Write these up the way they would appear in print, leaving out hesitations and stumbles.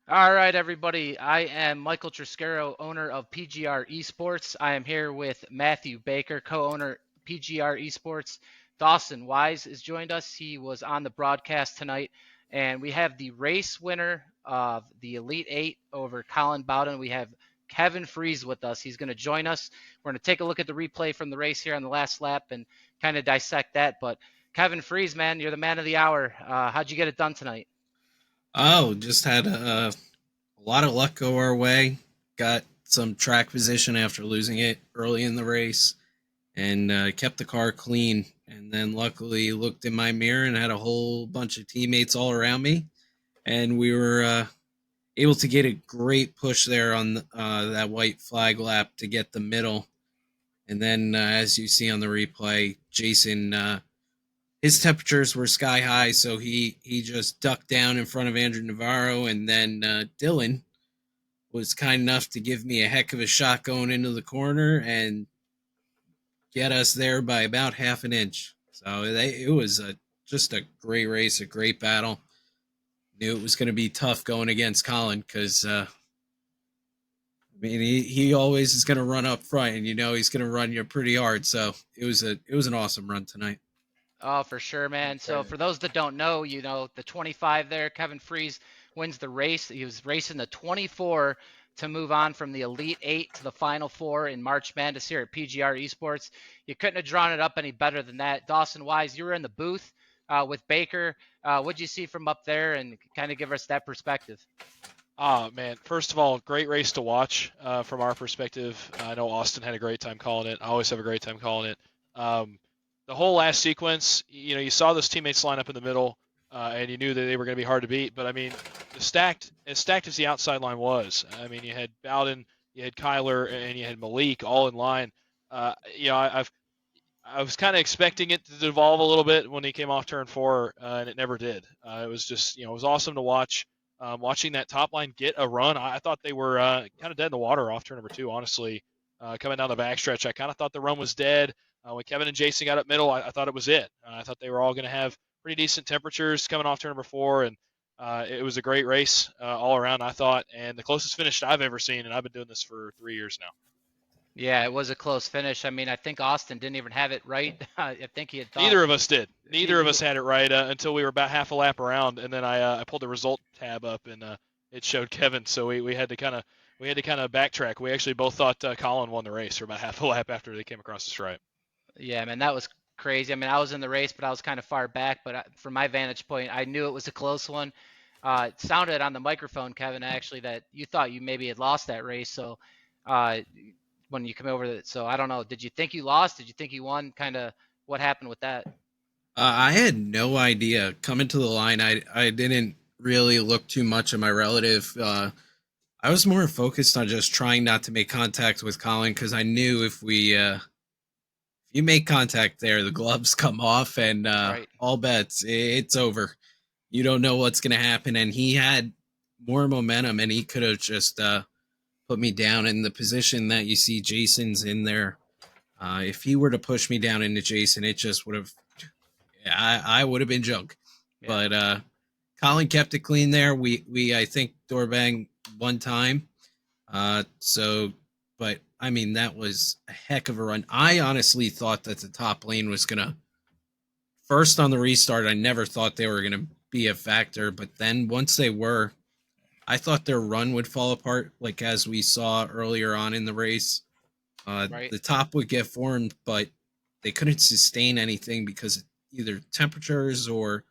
All right, everybody. I am Michael Triscaro, owner of PGR Esports. I am here with Matthew Baker, co-owner PGR Esports. Dawson Wise has joined us. He was on the broadcast tonight, and we have the race winner of the Elite Eight over Colin Bowden. We have Kevin Freis with us. He's going to join us. We're going to take a look at the replay from the race here on the last lap and kind of dissect that. But Kevin Freis, man, you're the man of the hour. How'd you get it done tonight? Oh, just had a lot of luck go our way. Got some track position after losing it early in the race, and kept the car clean. And then luckily looked in my mirror and had a whole bunch of teammates all around me, and we were able to get a great push there on that white flag lap to get the middle. And then, as you see on the replay, Jason his temperatures were sky high, so he just ducked down in front of Andrew Navarro, and then Dylan was kind enough to give me a heck of a shot going into the corner and get us there by about half an inch. So it was just a great race, a great battle. Knew it was going to be tough going against Colin because he always is going to run up front, and he's going to run you pretty hard. So it was an awesome run tonight. Oh, for sure, man. So for those that don't know, the 25 there, Kevin Freese wins the race. He was racing the 24 to move on from the Elite Eight to the Final Four in March Madness here at PGR Esports. You couldn't have drawn it up any better than that. Dawson Wise, you were in the booth with Baker. What'd you see from up there, and kind of give us that perspective? Oh man! First of all, great race to watch from our perspective. I know Austin had a great time calling it. I always have a great time calling it. The whole last sequence, you saw those teammates line up in the middle, and you knew that they were going to be hard to beat. But I mean, as stacked as the outside line was, I mean, you had Bowden, you had Kyler, and you had Malik all in line. I was kind of expecting it to devolve a little bit when he came off turn four, and it never did. It was just, it was awesome to watch. Watching that top line get a run, I thought they were kind of dead in the water off turn number two, honestly. Coming down the backstretch, I kind of thought the run was dead. When Kevin and Jason got up middle, I thought it was it. I thought they were all going to have pretty decent temperatures coming off turn number four, and it was a great race all around, I thought, and the closest finish I've ever seen, and I've been doing this for 3 years now. Yeah, it was a close finish. I mean, I think Austin didn't even have it right. I think he had thought Neither of us did. Neither of he, us had it right until we were about half a lap around, and then I pulled the result tab up and it showed Kevin. So we had to kind of backtrack. We actually both thought Colin won the race for about half a lap after they came across the stripe. Yeah, man, that was crazy. I mean, I was in the race, but I was kind of far back. But from my vantage point, I knew it was a close one. It sounded on the microphone, Kevin, actually, that you thought you maybe had lost that race. So uh, when you come over, so I don't know. Did you think you lost? Did you think you won? Kind of what happened with that? I had no idea coming to the line. I didn't really look too much at my relative. I was more focused on just trying not to make contact with Colin because I knew if you make contact there, the gloves come off and Right. all bets it's over. You don't know what's going to happen, and he had more momentum, and he could have just put me down in the position that you see Jason's in there. If he were to push me down into Jason, it just would have. I would have been junk. Yeah. But Colin kept it clean there. We I think door bang one time. So, but I mean that was a heck of a run. I honestly thought that the top lane was gonna first on the restart. I never thought they were gonna be a factor, but then once they were, I thought their run would fall apart, like as we saw earlier on in the race. Right. The top would get formed, but they couldn't sustain anything because either temperatures or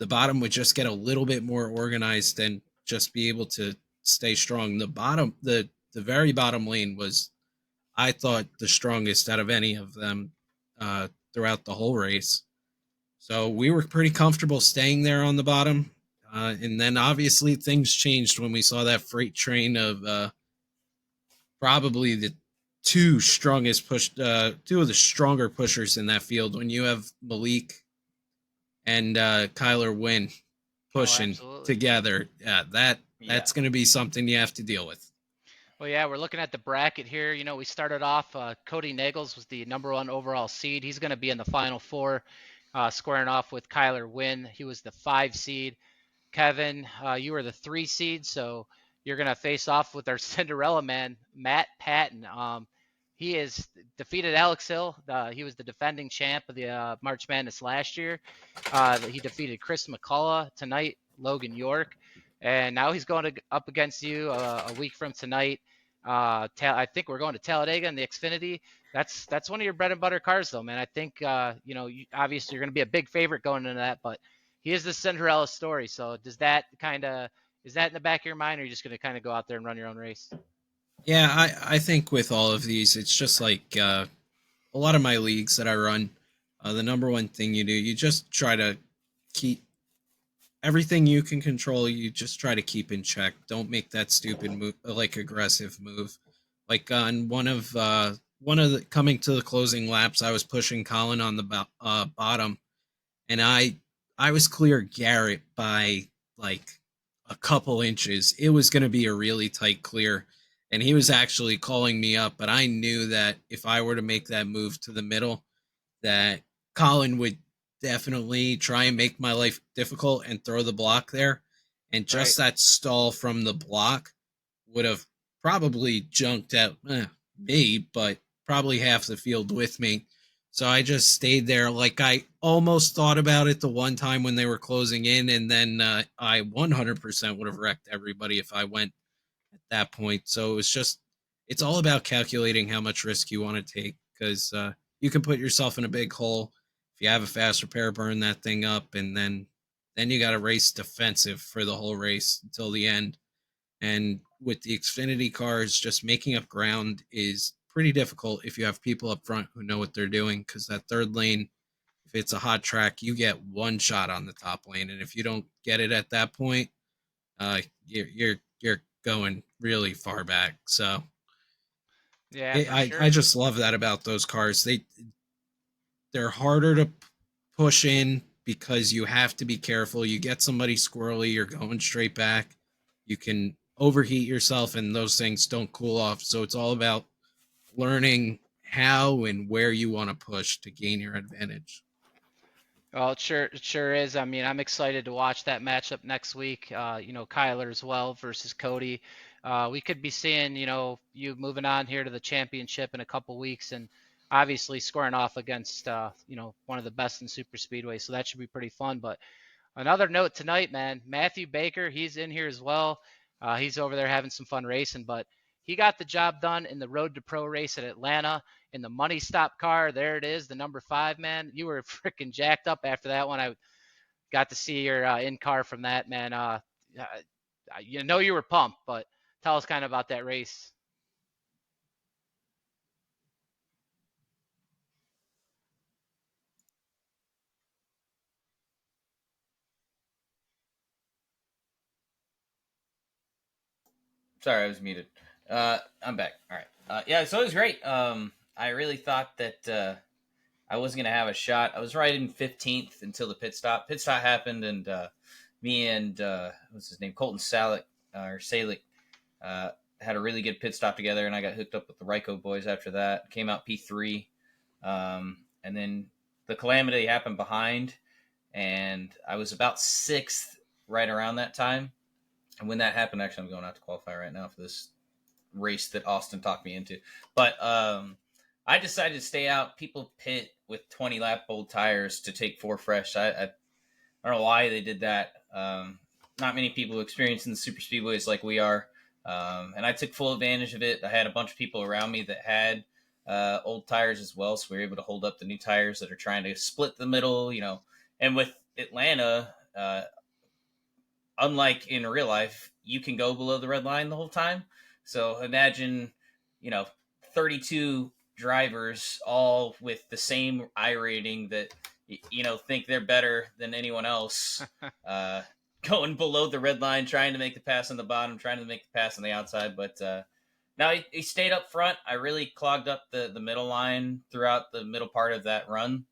the bottom would just get a little bit more organized and just be able to stay strong. The very bottom lane was, I thought, the strongest out of any of them throughout the whole race. So we were pretty comfortable staying there on the bottom. And then obviously things changed when we saw that freight train of probably the two of the stronger pushers in that field. When you have Malik and Kyler Wynn Oh, pushing absolutely. together, yeah, Yeah. that's going to be something you have to deal with. Well, yeah, we're looking at the bracket here. We started off. Cody Nagels was the number one overall seed. He's going to be in the final four, squaring off with Kyler Wynn. He was the 5 seed. Kevin, you were the 3 seed. So you're going to face off with our Cinderella man, Matt Patton. He has defeated Alex Hill. He was the defending champ of the March Madness last year. He defeated Chris McCullough tonight, Logan York, and now he's going up against you a week from tonight. I think we're going to Talladega in the Xfinity. That's one of your bread and butter cars, though, man. I think obviously you're going to be a big favorite going into that, but he is the Cinderella story. So is that in the back of your mind, or are you just going to kind of go out there and run your own race? Yeah, I think with all of these, it's just like a lot of my leagues that I run. The number one thing you do, you just try to keep everything you can control. You just try to keep in check. Don't make that stupid move, like aggressive move. Like on one of the coming to the closing laps, I was pushing Colin on the bottom, and I was clear Garrett by like a couple inches. It was going to be a really tight clear, and he was actually calling me up, but I knew that if I were to make that move to the middle, that Colin would definitely try and make my life difficult and throw the block there. And just Right. that stall from the block would have probably junked out me, but probably half the field with me. So I just stayed there. Like I almost thought about it the one time when they were closing in, and then I 100% would have wrecked everybody if I went at that point. So it's all about calculating how much risk you want to take, because you can put yourself in a big hole if you have a fast repair, burn that thing up, and then you got to race defensive for the whole race until the end. And with the Xfinity cars, just making up ground is pretty difficult if you have people up front who know what they're doing, because that third lane, if it's a hot track, you get one shot on the top lane, and if you don't get it at that point, you're going really far back. So Yeah, for I sure. just love that about those cars. They're harder to push in because you have to be careful. You get somebody squirrely, you're going straight back. You can overheat yourself, and those things don't cool off. So it's all about learning how and where you want to push to gain your advantage. Well, it sure is. I mean, I'm excited to watch that matchup next week. Kyler as well versus Cody. We could be seeing, you moving on here to the championship in a couple weeks, and obviously scoring off against, one of the best in super speedway. So that should be pretty fun. But another note tonight, man, Matthew Baker, he's in here as well. He's over there having some fun racing, but he got the job done in the Road to Pro race at Atlanta in the money stop car. There it is, the number 5, man. You were freaking jacked up after that one. I got to see your in car from that, man. You were pumped, but tell us kind of about that race. Sorry, I was muted. I'm back. All right. Yeah, so it was great. I really thought that I wasn't going to have a shot. I was right in 15th until the pit stop. Pit stop happened, and me and what's his name, Colton Salick, uh, had a really good pit stop together, and I got hooked up with the Ryko boys after that. Came out P3, and then the calamity happened behind, and I was about 6th right around that time. And when that happened, actually, I'm going out to qualify right now for this race that Austin talked me into. But I decided to stay out. People pit with 20 lap old tires to take 4 fresh. I don't know why they did that. Not many people experience in the super speedways like we are. And I took full advantage of it. I had a bunch of people around me that had old tires as well, so we were able to hold up the new tires that are trying to split the middle, And with Atlanta, unlike in real life, you can go below the red line the whole time. So imagine, you know, 32 drivers all with the same I rating that, think they're better than anyone else, going below the red line, trying to make the pass on the bottom, trying to make the pass on the outside. But now he stayed up front. I really clogged up the middle line throughout the middle part of that run.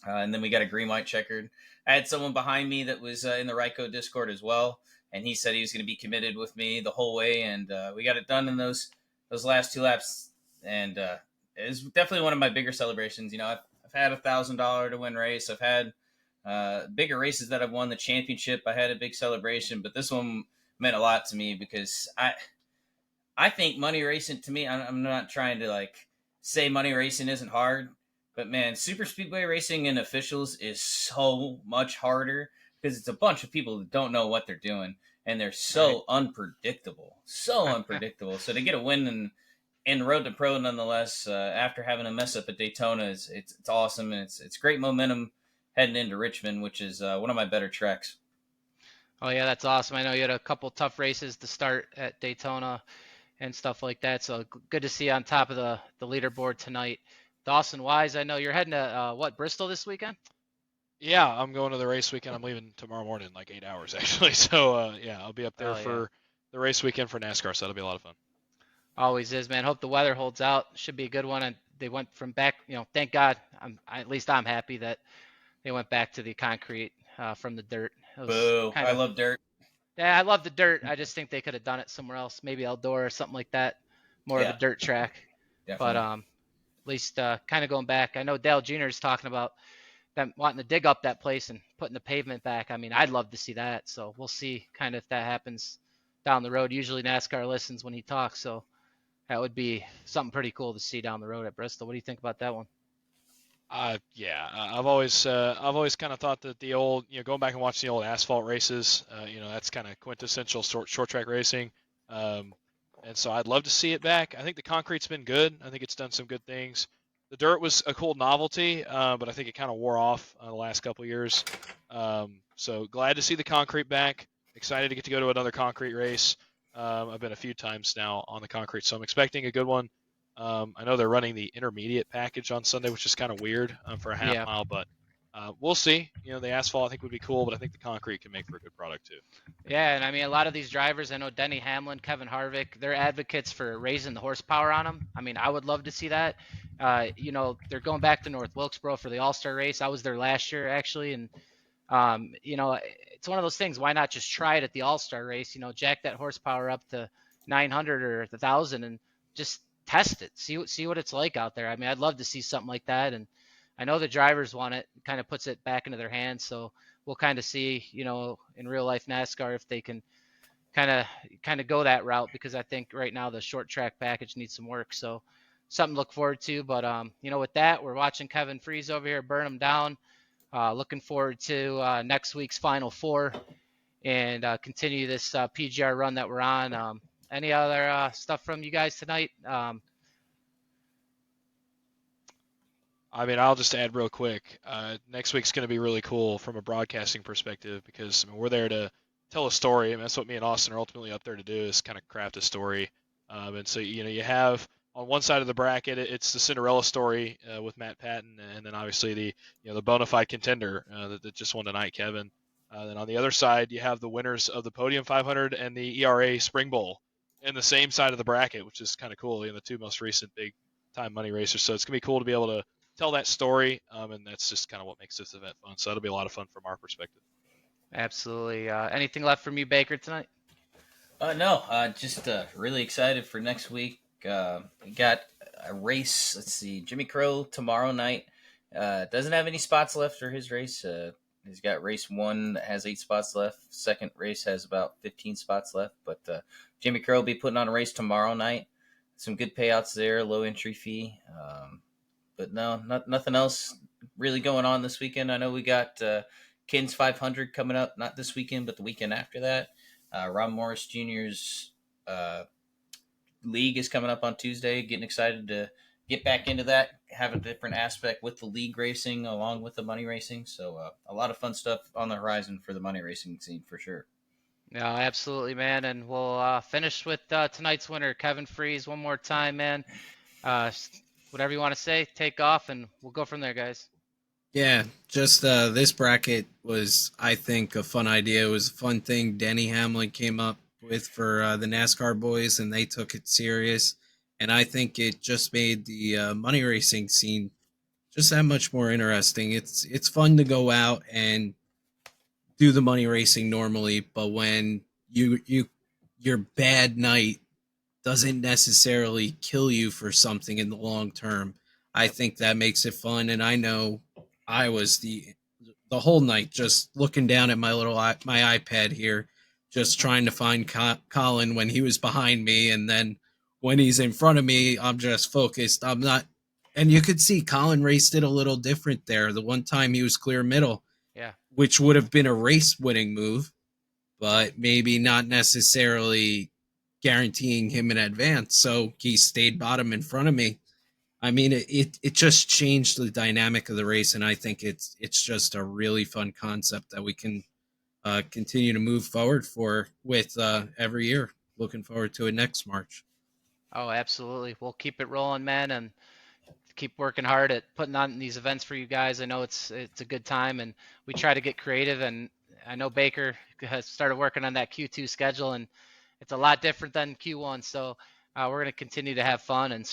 And then we got a green white checkered. I had someone behind me that was in the Ryko Discord as well, and he said he was going to be committed with me the whole way, and we got it done in those last 2 laps. And it was definitely one of my bigger celebrations. I've had $1,000 to win race. I've had bigger races that I've won the championship. I had a big celebration, but this one meant a lot to me because I think money racing to me. I'm not trying to like say money racing isn't hard, but man, super speedway racing and officials is so much harder because it's a bunch of people that don't know what they're doing and they're so unpredictable, so unpredictable. So to get a win in Road to Pro, nonetheless, after having a mess up at Daytona, it's awesome and it's great momentum heading into Richmond, which is one of my better tracks. Oh yeah, that's awesome. I know you had a couple tough races to start at Daytona and stuff like that. So good to see you on top of the leaderboard tonight. Dawson Wise, I know you're heading to Bristol this weekend? Yeah, I'm going to the race weekend. I'm leaving tomorrow morning, like 8 hours actually. So yeah, I'll be up there for the race weekend for NASCAR. So that'll be a lot of fun. Always is, man. Hope the weather holds out. Should be a good one. And they went from back, thank God. At least I'm happy that they went back to the concrete from the dirt. Boo! I love dirt. Yeah, I love the dirt. I just think they could have done it somewhere else, maybe Eldora or something like that, more of a dirt track. Definitely. But at least kind of going back. I know Dale Jr. is talking about them wanting to dig up that place and putting the pavement back. I mean, I'd love to see that. So we'll see kind of if that happens down the road. Usually NASCAR listens when he talks, so that would be something pretty cool to see down the road at Bristol. What do you think about that one? Yeah, I've always kind of thought that the old, going back and watching the old asphalt races, that's kind of quintessential short track racing. And so I'd love to see it back. I think the concrete's been good. I think it's done some good things. The dirt was a cool novelty, but I think it kind of wore off the last couple years. So glad to see the concrete back. Excited to get to go to another concrete race. I've been a few times now on the concrete, so I'm expecting a good one. I know they're running the intermediate package on Sunday, which is kind of weird for a half mile, but we'll see. The asphalt I think would be cool, but I think the concrete can make for a good product too. Yeah, and I mean, a lot of these drivers, I know Denny Hamlin, Kevin Harvick, they're advocates for raising the horsepower on them. I mean, I would love to see that. They're going back to North Wilkesboro for the All-Star race. I was there last year, actually, and it's one of those things. Why not just try it at the All-Star race? Jack that horsepower up to 900 or 1,000 and just test it. See what it's like out there. I mean, I'd love to see something like that, and I know the drivers want it. It kind of puts it back into their hands, so we'll kind of see, in real life NASCAR if they can kind of go that route, because I think right now the short track package needs some work. So something to look forward to. But with that, we're watching Kevin Freis over here burn them down. Looking forward to next week's Final Four and continue this PGR run that we're on. Any other stuff from you guys tonight? I mean, I'll just add real quick. Next week's going to be really cool from a broadcasting perspective because we're there to tell a story. I mean, that's what me and Austin are ultimately up there to do, is kind of craft a story. And so, you have on one side of the bracket, it's the Cinderella story with Matt Patton, and then obviously the bona fide contender that just won tonight, Kevin. Then on the other side, you have the winners of the Podium 500 and the ERA Spring Bowl in the same side of the bracket, which is kind of cool. The two most recent big time money racers. So it's gonna be cool to be able to tell that story, and that's just kind of what makes this event fun. So that'll be a lot of fun from our perspective. Absolutely. Anything left from you, Baker, tonight? No, just really excited for next week. We got a race. Let's see, Jimmy Crow tomorrow night. Doesn't have any spots left for his race. He's got race 1 that has 8 spots left. Second race has about 15 spots left. But Jimmy Crow will be putting on a race tomorrow night. Some good payouts there, low entry fee. But no, nothing else really going on this weekend. I know we got Kins 500 coming up, not this weekend, but the weekend after that. Ron Morris Jr.'s league is coming up on Tuesday. Getting excited to get back into that, have a different aspect with the league racing along with the money racing. So a lot of fun stuff on the horizon for the money racing scene for sure. No, absolutely, man. And we'll finish with tonight's winner, Kevin Freis, one more time, man. Whatever you want to say, take off, and we'll go from there, guys. Yeah, just this bracket was, I think, a fun idea. It was a fun thing Denny Hamlin came up with for the NASCAR boys, and they took it serious. And I think it just made the money racing scene just that much more interesting. It's fun to go out and do the money racing normally, but when your bad night doesn't necessarily kill you for something in the long term, I think that makes it fun. And I know I was the whole night just looking down at my iPad here, just trying to find Colin when he was behind me, and then when he's in front of me, I'm just focused. I'm not, and you could see Colin raced it a little different there. The one time he was clear middle, Yeah. which would have been a race winning move, but maybe not necessarily guaranteeing him an advance. So he stayed bottom in front of me. I mean, it just changed the dynamic of the race, and I think it's just a really fun concept that we can continue to move forward with every year. Looking forward to it next March. Oh, absolutely. We'll keep it rolling, man, and keep working hard at putting on these events for you guys. I know it's a good time, and we try to get creative. And I know Baker has started working on that Q2 schedule, and it's a lot different than Q1. So we're going to continue to have fun and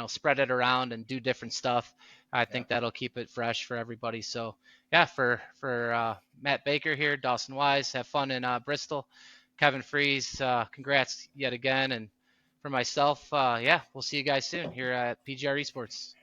spread it around and do different stuff. I think that'll keep it fresh for everybody. So yeah, for Matt Baker here, Dawson Wise, have fun in Bristol. Kevin Freis, congrats yet again, and for myself, yeah, we'll see you guys soon here at PGR Esports.